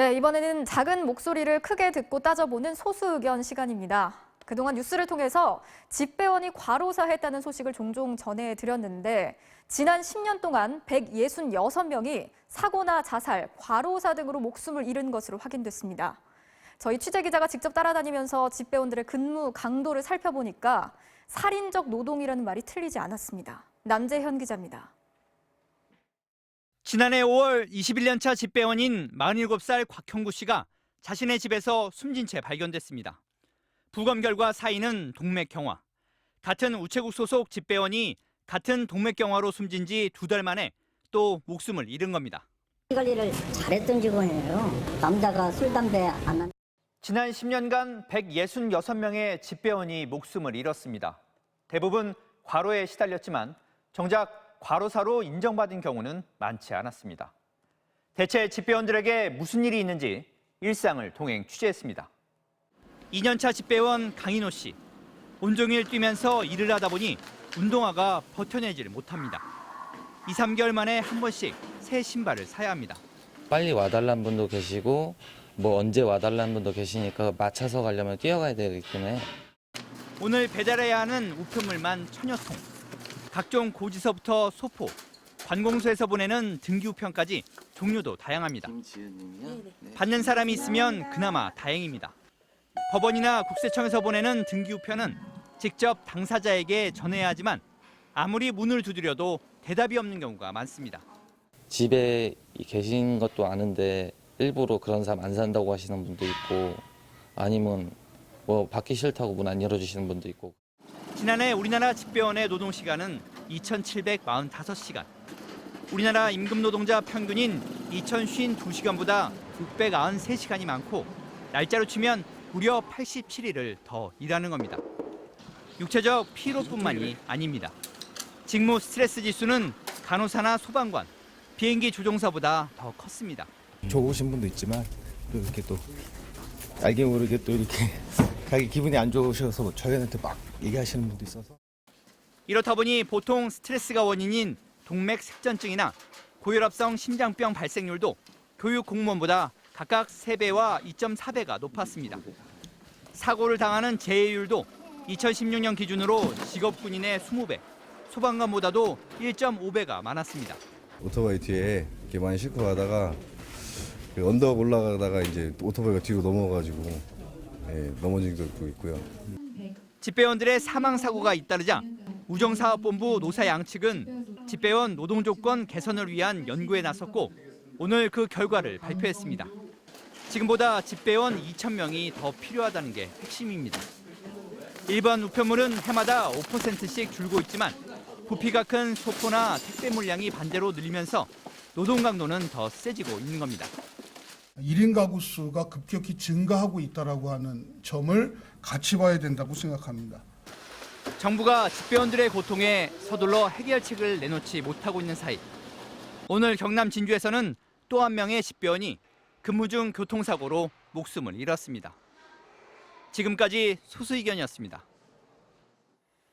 네, 이번에는 작은 목소리를 크게 듣고 따져보는 소수 의견 시간입니다. 그동안 뉴스를 통해서 집배원이 과로사했다는 소식을 종종 전해드렸는데 지난 10년 동안 166명이 사고나 자살, 과로사 등으로 목숨을 잃은 것으로 확인됐습니다. 저희 취재기자가 직접 따라다니면서 집배원들의 근무 강도를 살펴보니까 살인적 노동이라는 말이 틀리지 않았습니다. 남재현 기자입니다. 지난해 5월 21년차 집배원인 47살 곽형구 씨가 자신의 집에서 숨진 채 발견됐습니다. 부검 결과 사인은 동맥경화. 같은 우체국 소속 집배원이 같은 동맥경화로 숨진 지 2달 만에 또 목숨을 잃은 겁니다. 이 관리를 잘했던 직원이에요. 남자가 술, 담배 안 한. 지난 10년간 166명의 집배원이 목숨을 잃었습니다. 대부분 과로에 시달렸지만 정작 과로사로 인정받은 경우는 많지 않았습니다. 대체 집배원들에게 무슨 일이 있는지 일상을 동행 취재했습니다. 2년차 집배원 강인호 씨. 온종일 뛰면서 일을 하다 보니 운동화가 버텨내지를 못합니다. 2, 3개월 만에 한 번씩 새 신발을 사야 합니다. 빨리 와달라는 분도 계시고 뭐 언제 와달라는 분도 계시니까 맞춰서 가려면 뛰어가야 되기 때문에. 오늘 배달해야 하는 우편물만 1000여 통. 각종 고지서부터 소포, 관공서에서 보내는 등기우편까지 종류도 다양합니다. 받는 사람이 있으면 그나마 다행입니다. 법원이나 국세청에서 보내는 등기우편은 직접 당사자에게 전해야 하지만 아무리 문을 두드려도 대답이 없는 경우가 많습니다. 집에 계신 것도 아는데 일부러 그런 사람 안 산다고 하시는 분도 있고 아니면 뭐 받기 싫다고 문 안 열어주시는 분도 있고. 지난해 우리나라 집배원의 노동시간은 2,745시간. 우리나라 임금 노동자 평균인 2,052시간보다 693시간이 많고 날짜로 치면 무려 87일을 더 일하는 겁니다. 육체적 피로뿐만이 아닙니다. 직무 스트레스 지수는 간호사나 소방관, 비행기 조종사보다 더 컸습니다. 좋으신 분도 있지만 또 이렇게 또 알게 모르게 또 이렇게 자기 기분이 안 좋으셔서 저희한테 막 얘기하시는 분도 있어서. 이렇다 보니 보통 스트레스가 원인인 동맥색전증이나 고혈압성 심장병 발생률도 교육 공무원보다 각각 3배와 2.4배가 높았습니다. 사고를 당하는 재해율도 2016년 기준으로 직업군인의 20배, 소방관보다도 1.5배가 많았습니다. 오토바이 뒤에 이렇게 많이 싣고 가다가 언덕 올라가다가 이제 오토바이가 뒤로 넘어가지고 넘어진 적도 있고요. 집배원들의 사망 사고가 잇따르자 우정사업본부 노사 양측은 집배원 노동 조건 개선을 위한 연구에 나섰고 오늘 그 결과를 발표했습니다. 지금보다 집배원 2,000명이 더 필요하다는 게 핵심입니다. 일반 우편물은 해마다 5%씩 줄고 있지만 부피가 큰 소포나 택배 물량이 반대로 늘리면서 노동 강도는 더 세지고 있는 겁니다. 1인 가구 수가 급격히 증가하고 있다고 하는 점을 같이 봐야 된다고 생각합니다. 정부가 집배원들의 고통에 서둘러 해결책을 내놓지 못하고 있는 사이 오늘 경남 진주에서는 또 한 명의 집배원이 근무 중 교통사고로 목숨을 잃었습니다. 지금까지 소수 의견이었습니다.